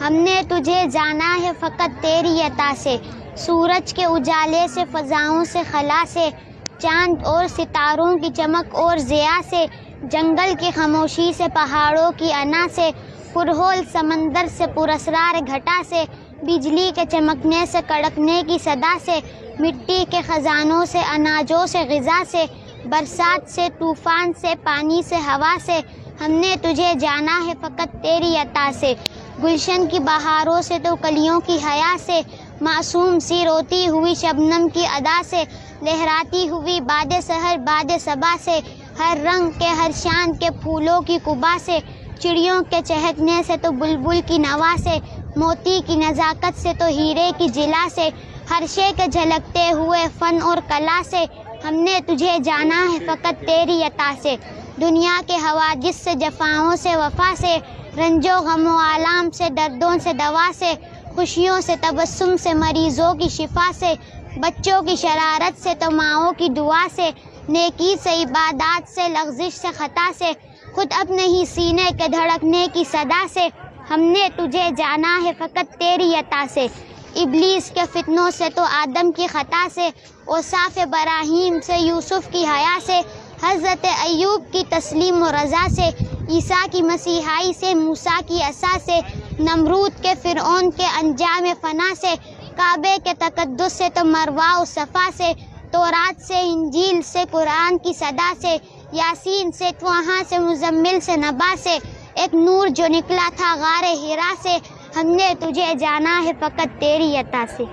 ہم نے تجھے جانا ہے فقط تیری عطا سے، سورج کے اجالے سے، فضاؤں سے، خلا سے، چاند اور ستاروں کی چمک اور ضیاء سے، جنگل کی خاموشی سے، پہاڑوں کی انا سے، پرہول سمندر سے، پراسرار گھٹا سے، بجلی کے چمکنے سے، کڑکنے کی صدا سے، مٹی کے خزانوں سے، اناجوں سے، غذا سے، برسات سے، طوفان سے، پانی سے، ہوا سے، ہم نے تجھے جانا ہے فقط تیری عطا سے، گلشن کی بہاروں سے تو کلیوں کی حیا سے، معصوم سی روتی ہوئی شبنم کی ادا سے، لہراتی ہوئی باد سحر باد صبا سے، ہر رنگ کے ہر شان کے پھولوں کی قبا سے، چڑیوں کے چہکنے سے تو بلبل کی نوا سے، موتی کی نزاکت سے تو ہیرے کی جلا سے، ہر شے کے جھلکتے ہوئے فن اور کلا سے، ہم نے تجھے جانا ہے فقط تیری عطا سے، دنیا کے حوادث سے، جفاؤں سے، وفا سے، رنج و غم و آلام سے، دردوں سے، دوا سے، خوشیوں سے، تبسم سے، مریضوں کی شفا سے، بچوں کی شرارت سے تو ماؤں کی دعا سے، نیکی سے، عبادات سے، لغزش سے، خطا سے، خود اپنے ہی سینے کے دھڑکنے کی صدا سے، ہم نے تجھے جانا ہے فقط تیری عطا سے، ابلیس کے فتنوں سے تو آدم کی خطا سے، اوصاف براہیم سے، یوسف کی حیا سے، حضرت ایوب کی تسلیم و رضا سے، عیسیٰ کی مسیحائی سے، موسیٰ کی عصا سے، نمرود کے فرعون کے انجام فنا سے، کعبے کے تقدس سے تو مروہ و صفا سے، تورات سے، انجیل سے، قرآن کی صدا سے، یاسین سے، طٰہٰ سے، مزمل سے، نبا سے، ایک نور جو نکلا تھا غار حرا سے، ہم نے تجھے جانا ہے فقط تیری عطا سے۔